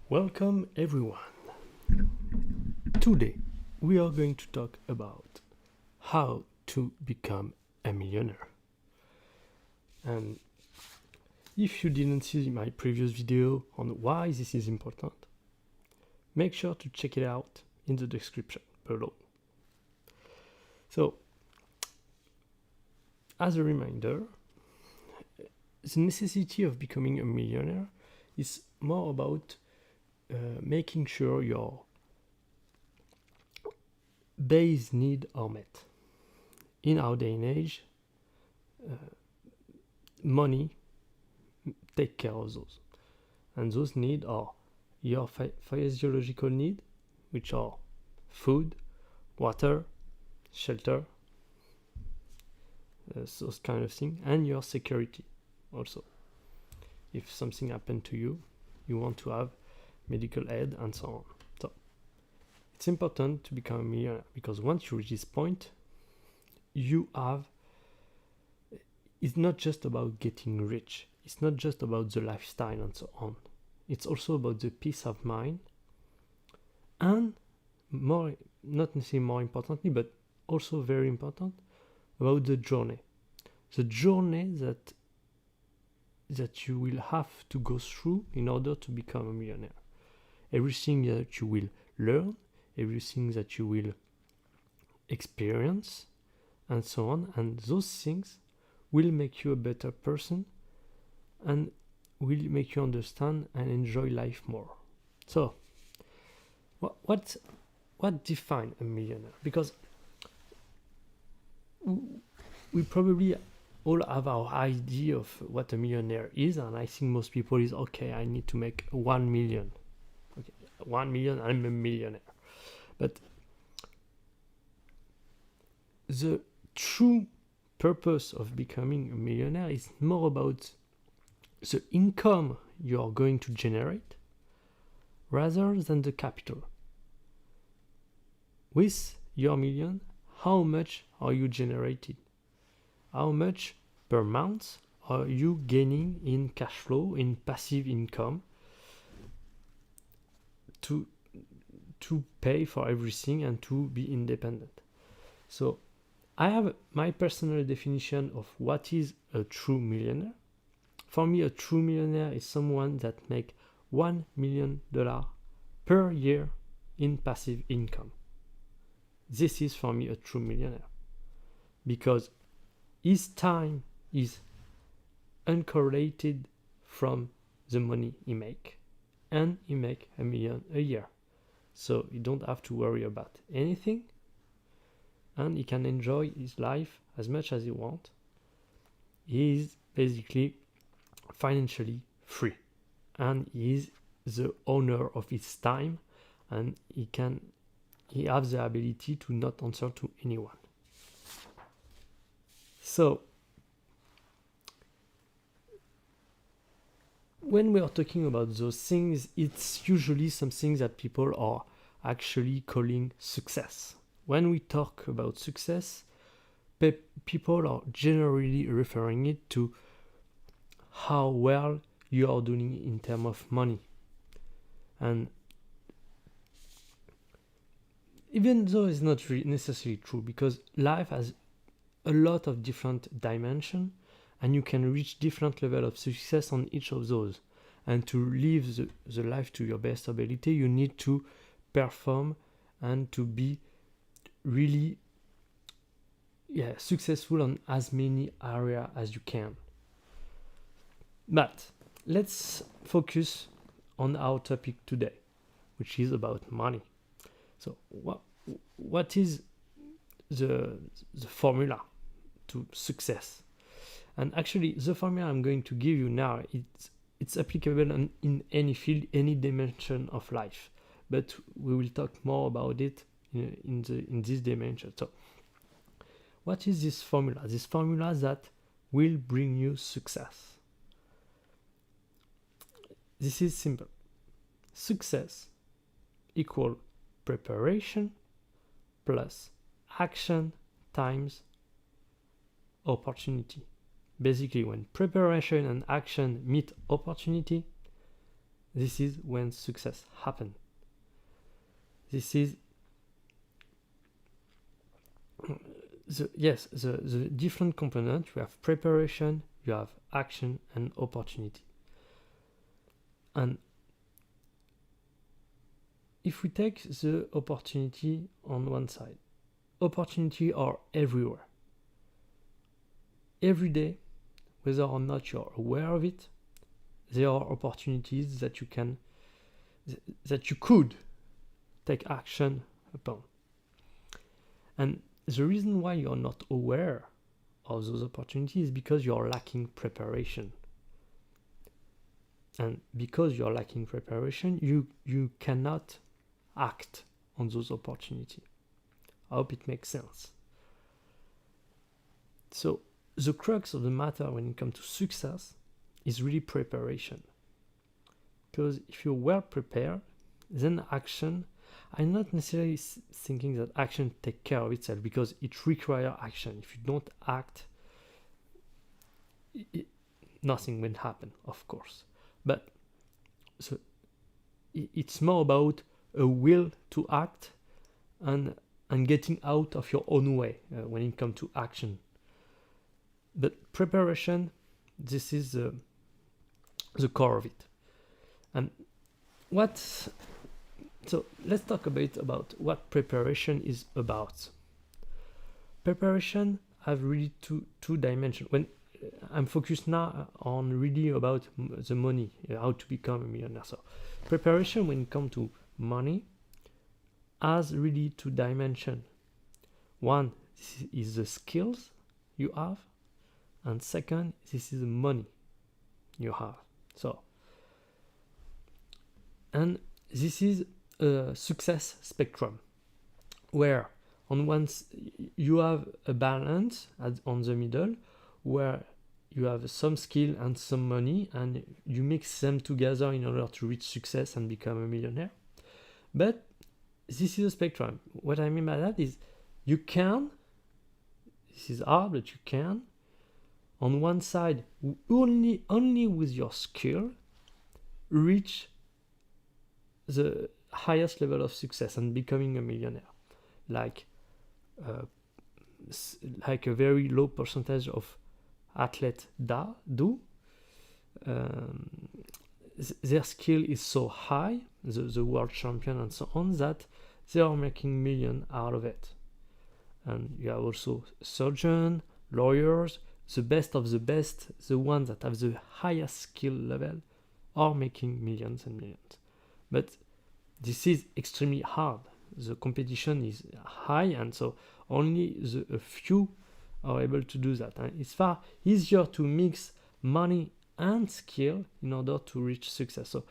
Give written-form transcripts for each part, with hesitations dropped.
Welcome everyone. Today we are going to talk about how to become a millionaire. And if you didn't see my previous video on why this is important, make sure to check it out in the description below. So, as a reminder, the necessity of becoming a millionaire is more about making sure your base needs are met. In our day and age, money take care of those, and those needs are your physiological need, which are food, water, shelter, those kind of things, and your security also. If something happened to you, you want to have medical aid and so on. So it's important to become a millionaire, because once you reach this point, it's not just about getting rich. It's not just about the lifestyle and so on. It's also about the peace of mind, and not necessarily more importantly, but also very important, about the journey. The journey that you will have to go through in order to become a millionaire. Everything that you will learn, everything that you will experience, and so on. And those things will make you a better person and will make you understand and enjoy life more. So, what defines a millionaire? Because we probably all have our idea of what a millionaire is, and I think most people is, okay, I need to make 1 million. Okay, 1 million, I'm a millionaire. But the true purpose of becoming a millionaire is more about the income you are going to generate rather than the capital. With your million, how much are you generating? How much per month are you gaining in cash flow, in passive income, to pay for everything and to be independent? So I have my personal definition of what is a true millionaire. For me, a true millionaire is someone that makes $1 million per year in passive income. This is for me a true millionaire, because his time is uncorrelated from the money he make, and he make $1 million a year. So you don't have to worry about anything, and he can enjoy his life as much as he wants. He is basically financially free, and he is the owner of his time, and he has the ability to not answer to anyone. So when we are talking about those things, it's usually something that people are actually calling success. When we talk about success, people are generally referring it to how well you are doing in terms of money. And even though it's not really necessarily true, because life has a lot of different dimensions, and you can reach different level of success on each of those. And to live the life to your best ability, you need to perform and to be really successful on as many areas as you can. But let's focus on our topic today, which is about money. So what is the formula to success? And actually, the formula I'm going to give you now, it's applicable in any field, any dimension of life. But we will talk more about it in this dimension. So, what is this formula? This formula that will bring you success. This is simple. Success equal preparation plus action times opportunity. Basically, when preparation and action meet opportunity, This is when success happens. This is the different components. You have preparation, you have action, and opportunity. And if we take the opportunity on one side, opportunity are everywhere. Every day, whether or not you're aware of it, there are opportunities that you could take action upon. And the reason why you're not aware of those opportunities is because you're lacking preparation. And because you're lacking preparation, you cannot act on those opportunities. I hope it makes sense. So the crux of the matter when it comes to success is really preparation. Because if you're well prepared, then action, I'm not necessarily thinking that action take care of itself, because it requires action. If you don't act, nothing will happen, of course. But so it's more about a will to act and getting out of your own way when it comes to action. But preparation, this is the core of it. And so let's talk a bit about what preparation is about. Preparation have really two dimensions. When I'm focused now on really about the money, how to become a millionaire. So preparation when it comes to money has really two dimensions. One is the skills you have, and second, this is the money you have. So, and this is a success spectrum where on one you have a balance on the middle where you have some skill and some money, and you mix them together in order to reach success and become a millionaire. But this is a spectrum. What I mean by that is you can, this is hard, but you can, on one side, only with your skill, reach the highest level of success and becoming a millionaire. Like a very low percentage of athletes do. Their skill is so high, the world champion and so on, that they are making millions out of it. And you have also surgeons, lawyers, the best of the best, the ones that have the highest skill level are making millions and millions. But this is extremely hard. The competition is high, and so only a few are able to do that. And it's far easier to mix money and skill in order to reach success. So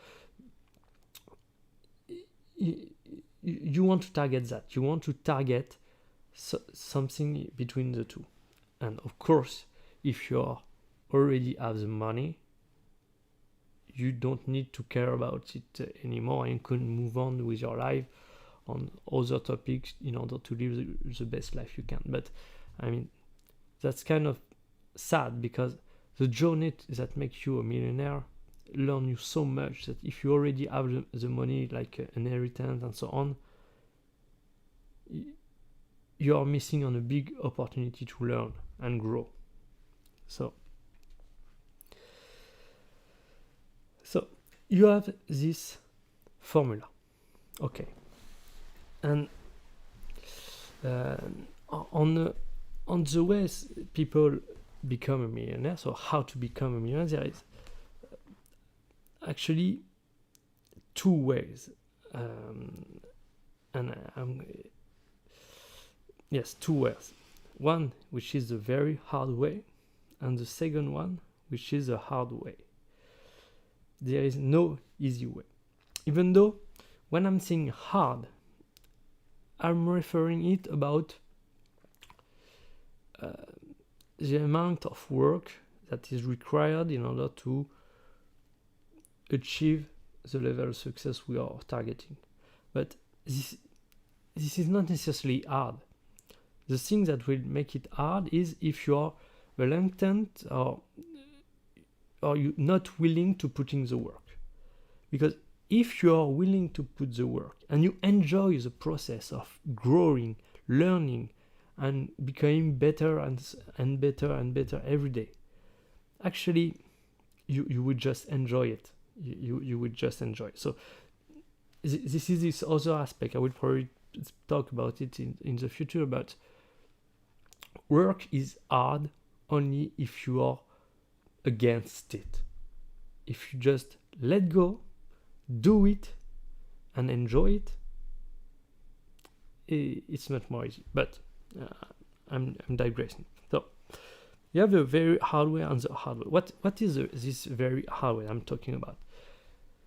you want to target that. You want to target something between the two. And of course, if you already have the money, you don't need to care about it anymore, and you can move on with your life on other topics in order to live the best life you can. But I mean, that's kind of sad, because the journey that makes you a millionaire learn you so much that if you already have the money, like an inheritance and so on, you are missing on a big opportunity to learn and grow. So you have this formula, okay, and on the ways people become a millionaire, so how to become a millionaire, there is actually two ways, two ways. One which is the very hard way, and the second one which is the hard way. There is no easy way. Even though when I'm saying hard, I'm referring it about the amount of work that is required in order to achieve the level of success we are targeting. But this is not necessarily hard. The thing that will make it hard is if you are reluctant or you're not willing to put in the work. Because if you are willing to put the work and you enjoy the process of growing, learning, and becoming better and better and better every day, actually you would just enjoy it. You would just enjoy it. So this is this other aspect. I will probably talk about it in the future, but work is hard only if you are against it. If you just let go, do it, and enjoy it, it's much more easy. But I'm digressing. So you have the very hard way and the hard way. What is this very hard way I'm talking about?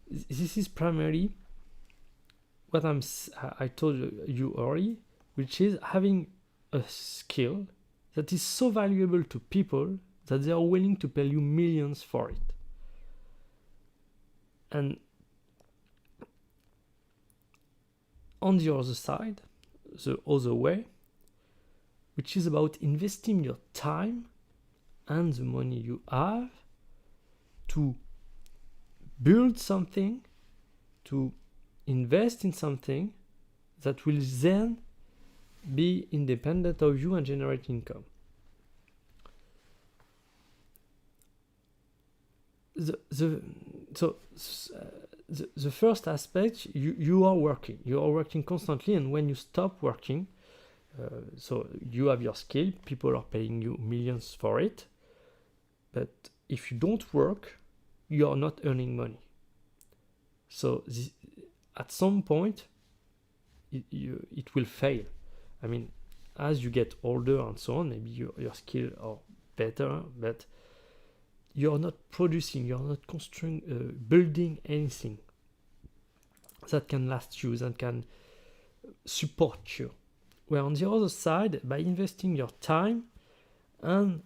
This is primarily what I told you already, which is having a skill that is so valuable to people that they are willing to pay you millions for it. And on the other side, the other way, which is about investing your time and the money you have to build something, to invest in something that will then be independent of you and generate income. The first aspect, you are working constantly, and when you stop working, so you have your skill, people are paying you millions for it, but if you don't work, you are not earning money. So at some point, it will fail. I mean, as you get older and so on, maybe your skills are better, but you're not producing, you're not building anything that can last you, that can support you. Where on the other side, by investing your time and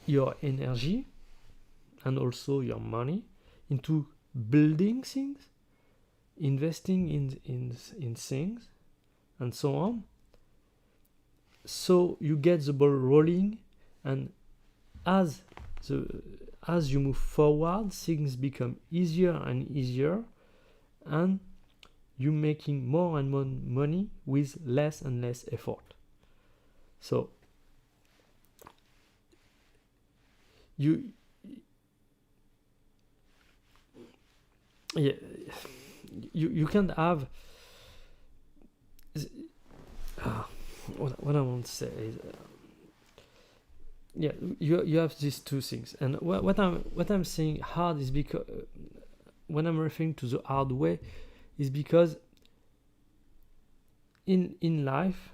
your energy and also your money into building things, investing in things, and so on, so you get the ball rolling, and as you move forward, things become easier and easier, and you're making more and more money with less and less effort. So you can't have what I want to say is you have these two things, and what I'm saying hard is because when I'm referring to the hard way is because in life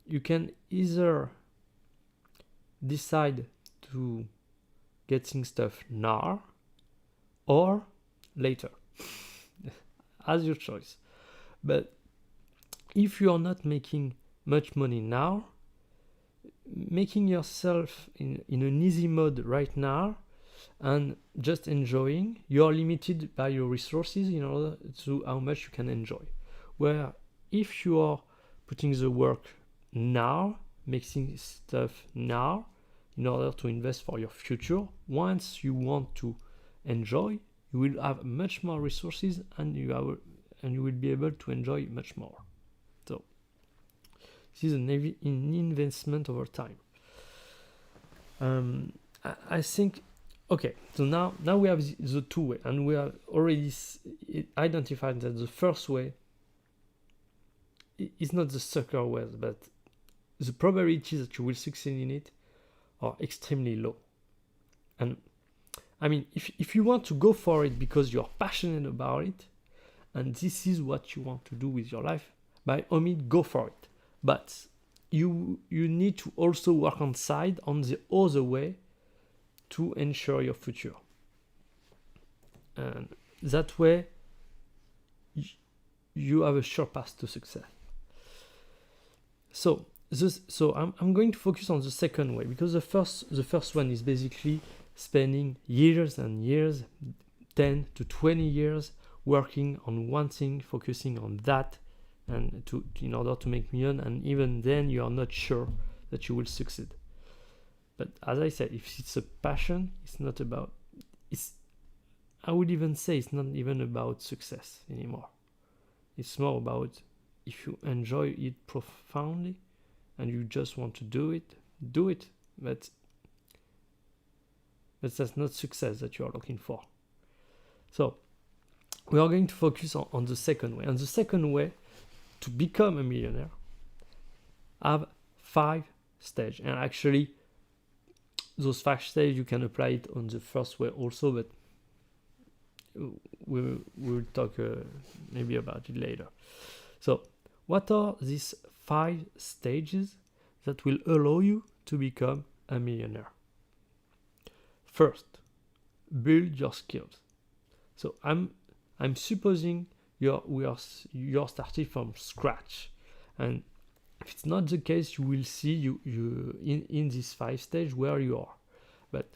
you can either decide to getting stuff now or later as your choice. But if you are not making much money now, making yourself in an easy mode right now and just enjoying, you are limited by your resources in order to how much you can enjoy. Where if you are putting the work now, making stuff now in order to invest for your future, once you want to enjoy, you will have much more resources and you will be able to enjoy much more. So this is an investment over time. I think, okay, so now we have the two way, and we have already identified that the first way is not the sucker way, but the probability that you will succeed in it are extremely low. And I mean, if you want to go for it because you're passionate about it, and this is what you want to do with your life, by all means, go for it. But you need to also work on the other way to ensure your future. And that way, you have a sure path to success. So I'm going to focus on the second way, because the first one is basically spending years and years, 10 to 20 years, working on one thing, focusing on that, and in order to make million, and even then you are not sure that you will succeed. But as I said, if it's a passion, it's not about I would even say it's not even about success anymore. It's more about if you enjoy it profoundly and you just want to do it, do it. But that's not success that you are looking for. So we are going to focus on the second way. And the second way to become a millionaire have 5 stages. And actually, those 5 stages, you can apply it on the first way also, but we'll talk maybe about it later. So what are these 5 stages that will allow you to become a millionaire? First, build your skills. So I'm supposing you're starting from scratch, and if it's not the case, you will see you in this 5 stage where you are. But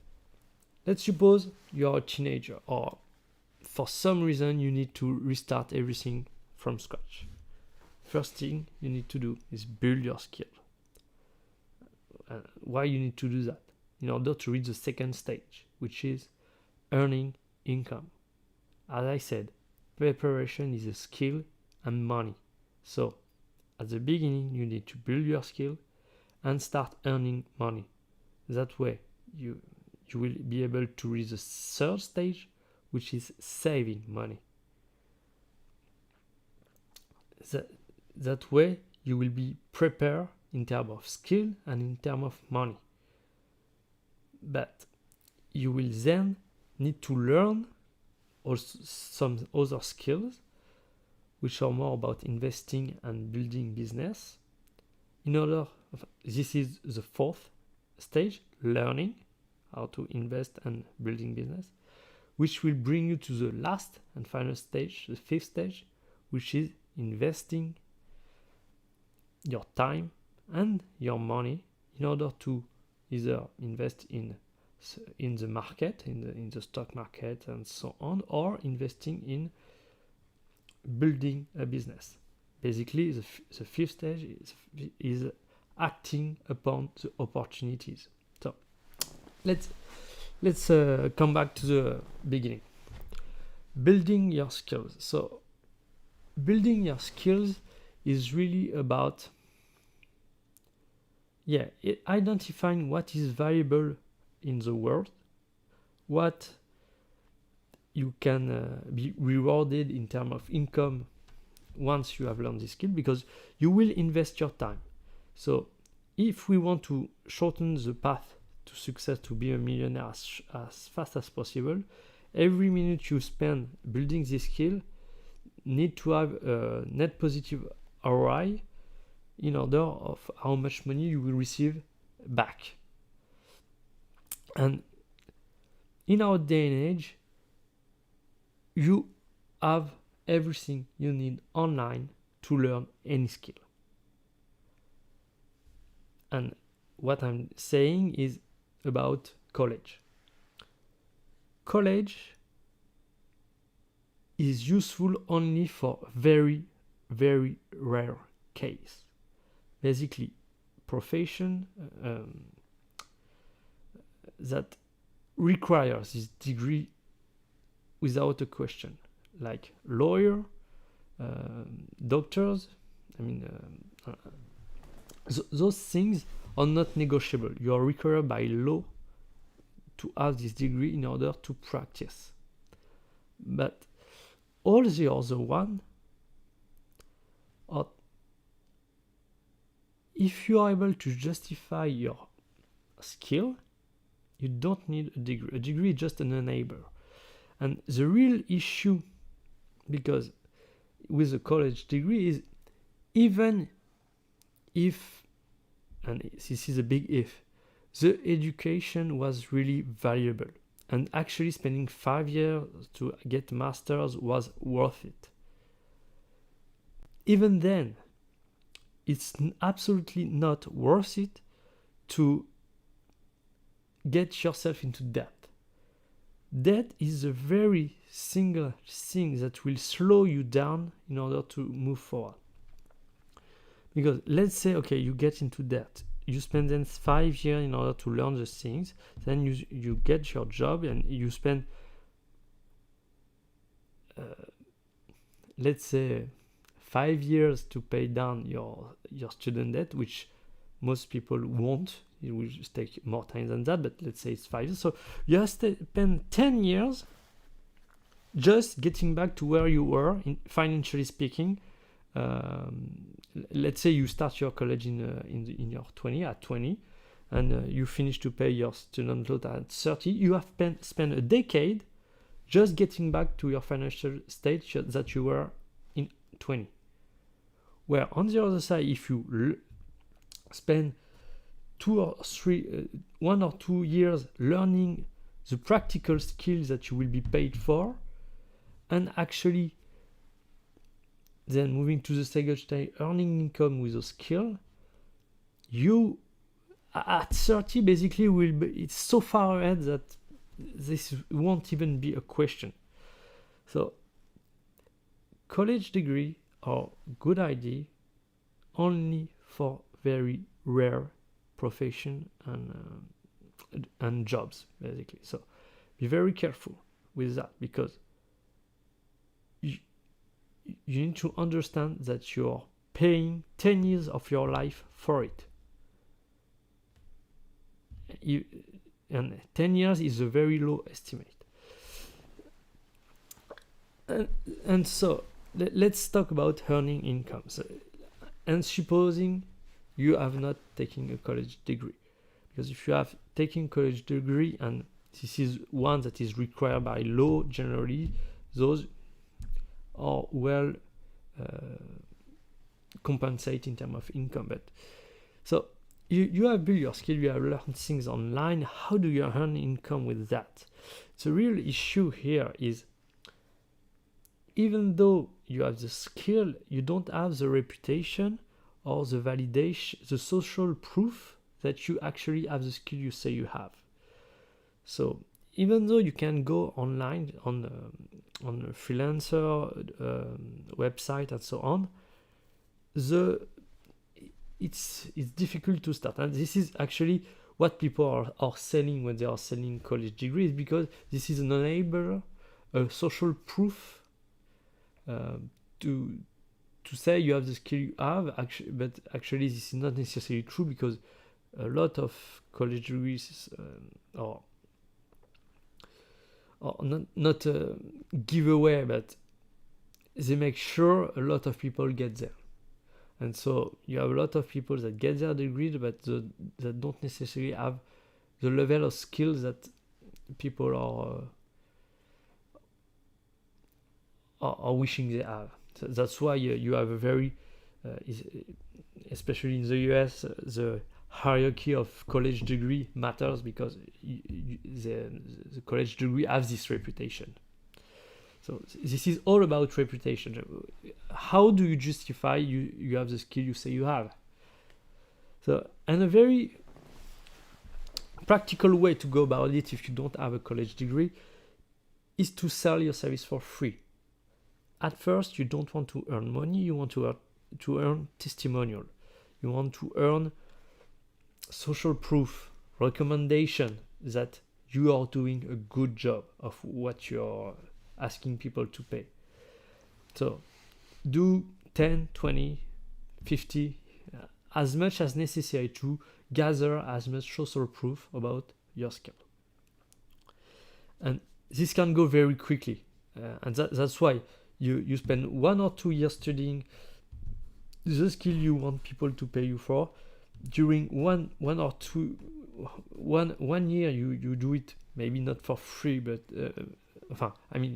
let's suppose you're a teenager, or for some reason you need to restart everything from scratch. First thing you need to do is build your skill. Why you need to do that? In order to reach the second stage, which is earning income. As I said, preparation is a skill and money. So at the beginning, you need to build your skill and start earning money. That way, you will be able to reach the third stage, which is saving money. That way, you will be prepared in terms of skill and in terms of money. But you will then need to learn also some other skills, which are more about investing and building business. This is the 4th stage, learning how to invest and building business, which will bring you to the last and final stage, the 5th stage, which is investing your time and your money in order to either invest in the market, in the stock market and so on, or investing in building a business. Basically, the 5th stage is acting upon the opportunities. So let's come back to the beginning. Building your skills. So building your skills is really about identifying what is valuable in the world, what you can be rewarded in terms of income once you have learned this skill, because you will invest your time. So if we want to shorten the path to success, to be a millionaire as fast as possible, every minute you spend building this skill need to have a net positive ROI in order of how much money you will receive back. And in our day and age, you have everything you need online to learn any skill. And what I'm saying is about college. College is useful only for very, very rare case. Basically, profession that requires this degree without a question, like lawyer, doctors. Those things are not negotiable. You are required by law to have this degree in order to practice. But all the other one are, if you are able to justify your skill, you don't need a degree. A degree is just an enabler. And the real issue, because with a college degree, is even if, and this is a big if, the education was really valuable, and actually spending 5 years to get masters was worth it. Even then, it's absolutely not worth it to get yourself into debt. Debt is a very single thing that will slow you down in order to move forward. Because let's say, okay, you get into debt. You spend then 5 years in order to learn the things. Then you get your job and you spend let's say 5 years to pay down your student debt, which most people won't. It will just take more time than that, but let's say it's 5 years. So you have to spend 10 years just getting back to where you were, financially speaking. Let's say you start your college in your 20, and you finish to pay your student loan at 30. You have spent a decade just getting back to your financial state that you were in 20. Where on the other side, if you spend 1 or 2 years learning the practical skills that you will be paid for, and actually then moving to the second stage, earning income with a skill, you at 30 basically will be, it's so far ahead that this won't even be a question. So college degree are good idea only for very rare profession and jobs, basically. So be very careful with that, because you need to understand that you're paying 10 years of your life for it. And 10 years is a very low estimate. And so let's talk about earning income. So, and supposing you have not taken a college degree, because if you have taken college degree, and this is one that is required by law generally, those are well compensate in terms of income. But so you have built your skill, you have learned things online. How do you earn income with that? The real issue here is, even though you have the skill, you don't have the reputation or the validation, the social proof that you actually have the skill you say you have. So even though you can go online on a freelancer website and so on, it's difficult to start. And this is actually what people are selling when they are selling college degrees, because this is an enabler, a social proof to say you have the skill you have. But actually this is not necessarily true, because a lot of college degrees are not a giveaway, but they make sure a lot of people get there. And so you have a lot of people that get their degree, but that don't necessarily have the level of skills that people are wishing they have. So that's why you have a very, especially in the US, the hierarchy of college degree matters, because the college degree has this reputation. So this is all about reputation. How do you justify you have the skill you say you have? So, and a very practical way to go about it, if you don't have a college degree, is to sell your service for free. At first, you don't want to earn money, you want to earn testimonial. You want to earn social proof, recommendation that you are doing a good job of what you're asking people to pay. So do 10, 20, 50, as much as necessary to gather as much social proof about your skill. And this can go very quickly. And that's why you spend 1 or 2 years studying the skill you want people to pay you for. During one year you do it, maybe not for free, but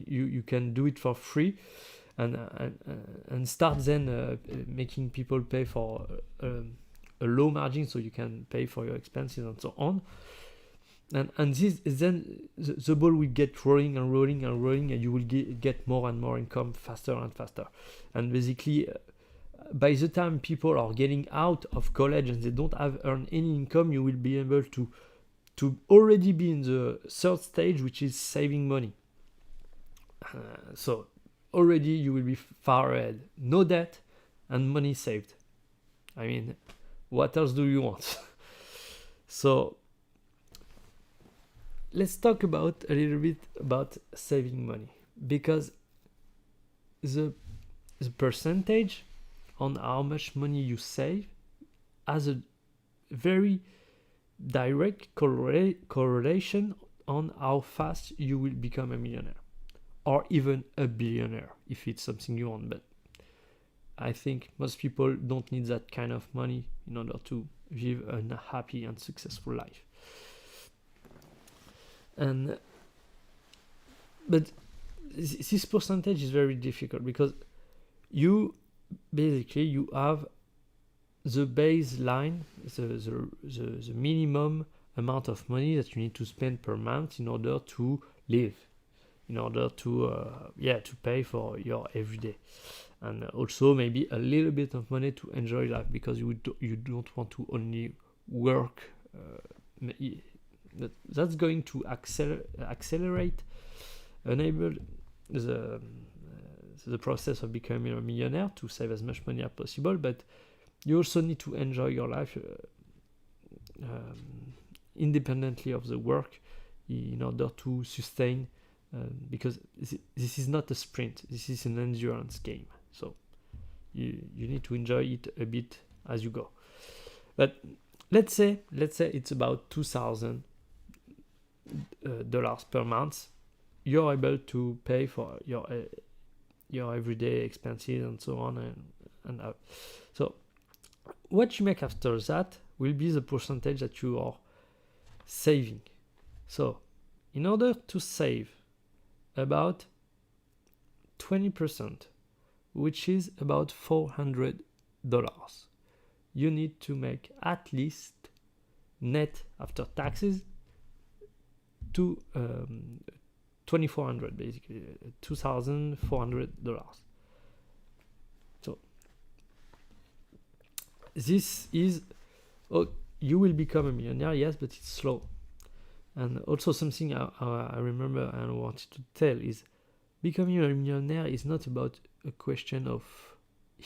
you can do it for free, and start then making people pay for a low margin, so you can pay for your expenses and so on. And this then the ball will get rolling and rolling and rolling, and you will get more and more income faster and faster. And basically, by the time people are getting out of college and they don't have earned any income, you will be able to already be in the third stage, which is saving money. So already you will be far ahead. No debt and money saved. I mean, what else do you want? So let's talk a little bit about saving money, because the percentage on how much money you save has a very direct correlation on how fast you will become a millionaire, or even a billionaire if it's something you want. But I think most people don't need that kind of money in order to live a happy and successful life. But this percentage is very difficult because you have the baseline, the minimum amount of money that you need to spend per month in order to live, in order to pay for your everyday, and also maybe a little bit of money to enjoy life, because you don't want to only work. That's going to accelerate, enable the process of becoming a millionaire, to save as much money as possible. But you also need to enjoy your life independently of the work in order to sustain, because this is not a sprint, this is an endurance game. So you need to enjoy it a bit as you go. But let's say it's about $2,000 per month. You're able to pay for your everyday expenses and so on, and so what you make after that will be the percentage that you are saving. So in order to save about 20%, which is about $400, you need to make at least net after taxes to $2,400, basically $2,400. So this is, you will become a millionaire, yes, but it's slow. And also something I remember and I wanted to tell is, becoming a millionaire is not about a question of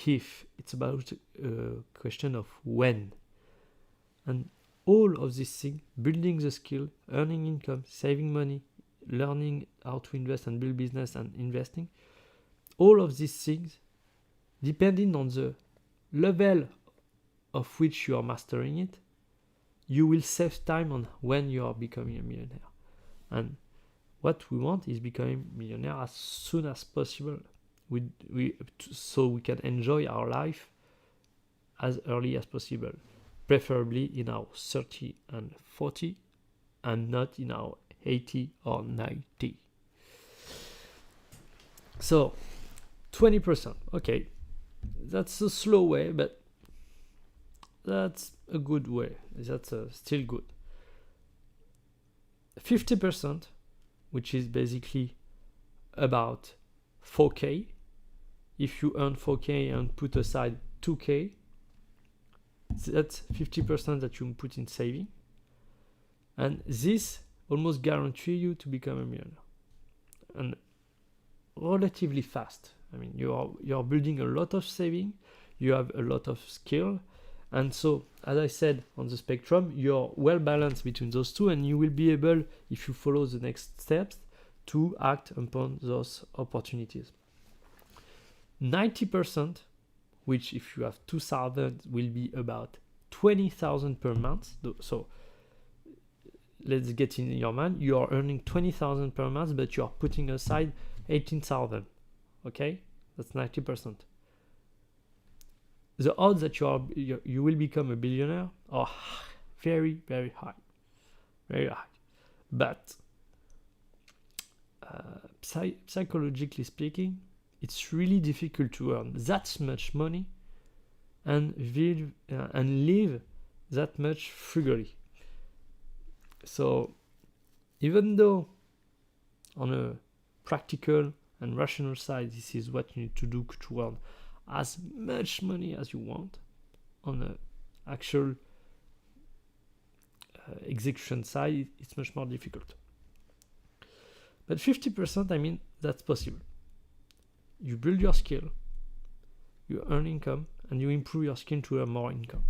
if, it's about a question of when. And all of these things, building the skill, earning income, saving money, learning how to invest and build business and investing, all of these things, depending on the level of which you are mastering it, you will save time on when you are becoming a millionaire. And what we want is becoming millionaire as soon as possible, so we can enjoy our life as early as possible, preferably in our 30 and 40, and not in our 80 or 90. So 20%, okay, that's a slow way, but that's a good way. That's still good. 50%, which is basically about 4K. If you earn 4K and put aside 2K, that's 50% that you put in saving. And this almost guarantee you to become a millionaire. And relatively fast. I mean, you're building a lot of saving, you have a lot of skill, and so, as I said, on the spectrum, you're well balanced between those two, and you will be able, if you follow the next steps, to act upon those opportunities. 90%, which if you have 2,000, will be about 20,000 per month. So let's get in your mind, you are earning 20,000 per month, but you are putting aside 18,000. Okay, that's 90%. The odds that you will become a billionaire are very, very high, very high. But psychologically speaking, it's really difficult to earn that much money and live that much frugally. So even though on a practical and rational side, this is what you need to do to earn as much money as you want, on an actual execution side, it's much more difficult. But 50%, I mean, that's possible. You build your skill, you earn income, and you improve your skill to earn more income.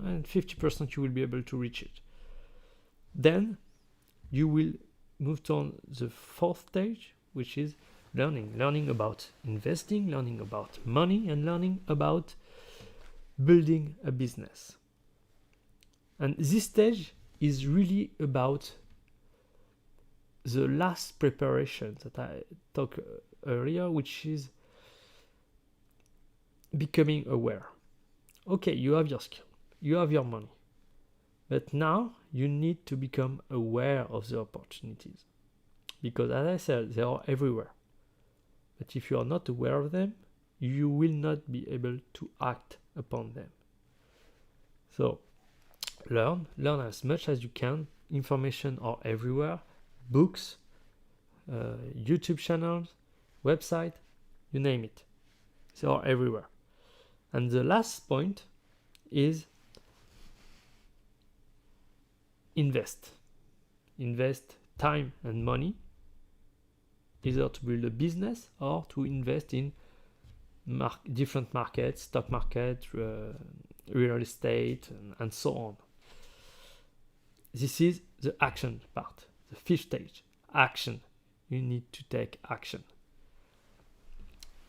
And 50% you will be able to reach it. Then you will move to the fourth stage, which is learning about investing, learning about money, and learning about building a business. And this stage is really about the last preparation that I talked earlier, which is becoming aware. Okay, you have your skill, you have your money, but now you need to become aware of the opportunities, because as I said, they are everywhere. But if you are not aware of them, you will not be able to act upon them. So learn as much as you can. Information are everywhere. Books, YouTube channels, website, you name it. They are everywhere. And the last point is invest. Invest time and money, either to build a business or to invest in different markets, stock market, real estate, and so on. This is the action part, the fifth stage, action. You need to take action.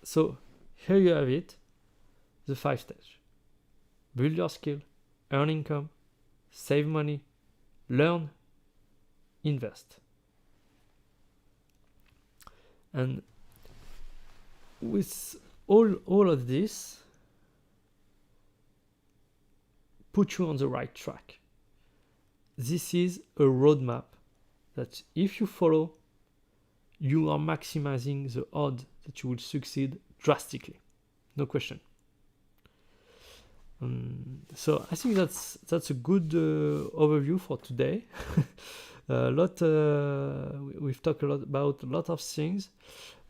So here you have it, the 5 stages. Build your skill, earn income, save money, learn, invest. And with all of this, put you on the right track. This is a roadmap that if you follow, you are maximizing the odds that you will succeed drastically. No question. So I think that's a good overview for today. We've talked about a lot of things.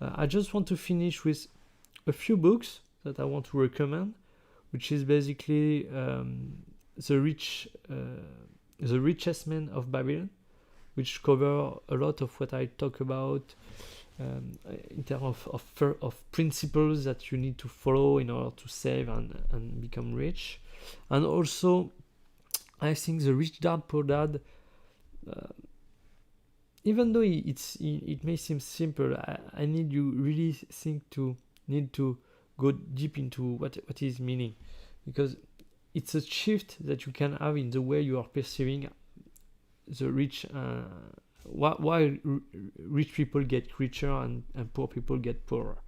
I just want to finish with a few books that I want to recommend, which is basically The Richest Man of Babylon, which cover a lot of what I talk about in terms of principles that you need to follow in order to save and become rich. And also, I think the Rich Dad Poor Dad, even though it may seem simple, I need you really need to go deep into what is meaning, because it's a shift that you can have in the way you are perceiving the rich, why rich people get richer and poor people get poorer.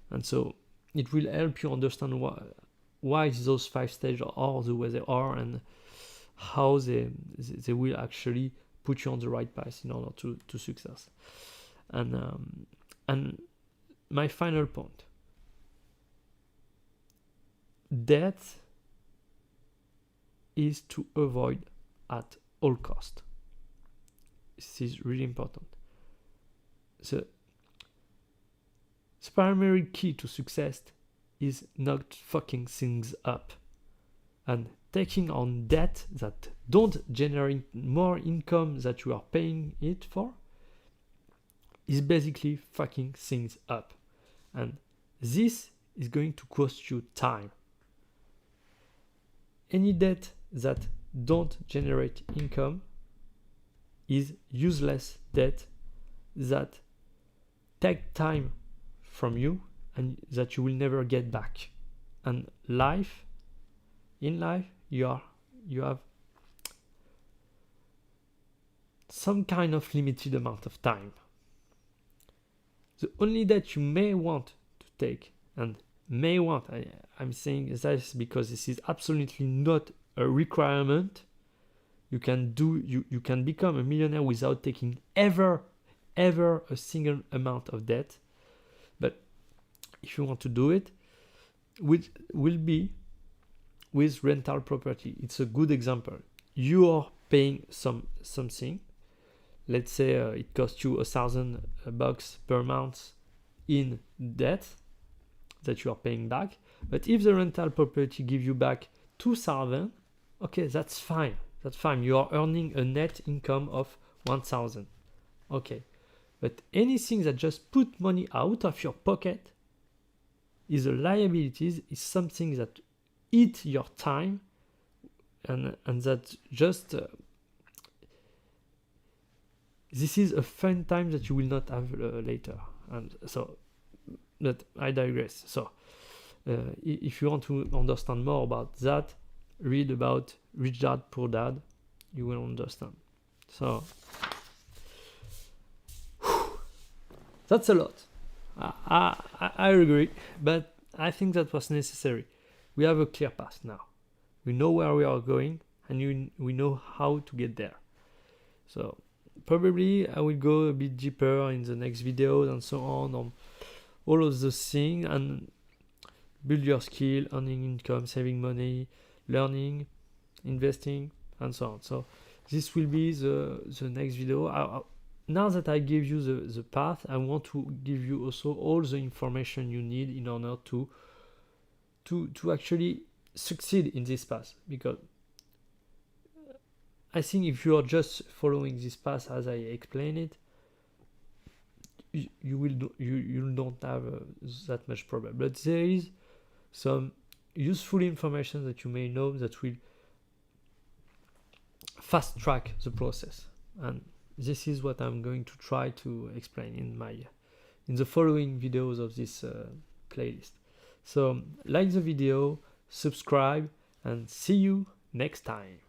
And so it will help you understand why those 5 stages are the way they are, and how they will actually put you on the right path in order to success. And my final point, debt is to avoid at all cost. This is really important. The primary key to success is not fucking things up, and taking on debt that don't generate more income that you are paying it for is basically fucking things up, and this is going to cost you time. Any debt that don't generate income is useless debt that take time from you and that you will never get back. And in life, you have some kind of limited amount of time. The only debt you may want to take, and may want, I'm saying this because this is absolutely not a requirement. You can become a millionaire without taking ever a single amount of debt. But if you want to do it, which will be with rental property. It's a good example. You are paying something. Let's say it costs you $1,000 per month in debt that you are paying back. But if the rental property gives you back $2,000, okay, that's fine. That's fine. You are earning a net income of $1,000. Okay. But anything that just put money out of your pocket is a liability, is something that eat your time, and that just this is a fun time that you will not have later. And so, but I digress. So if you want to understand more about that, read about Rich Dad Poor Dad. You will understand. So that's a lot. I agree, but I think that was necessary. We have a clear path now. We know where we are going, and we know how to get there. So probably I will go a bit deeper in the next videos and so on all of those things, and build your skill, earning income, saving money, learning, investing, and so on. So this will be the next video. Now that I gave you the path, I want to give you also all the information you need in order to actually succeed in this path, because I think if you are just following this path as I explain it, you don't have that much problem. But there is some useful information that you may know that will fast track the process, and this is what I'm going to try to explain in the following videos of this playlist. So like the video, subscribe, and see you next time.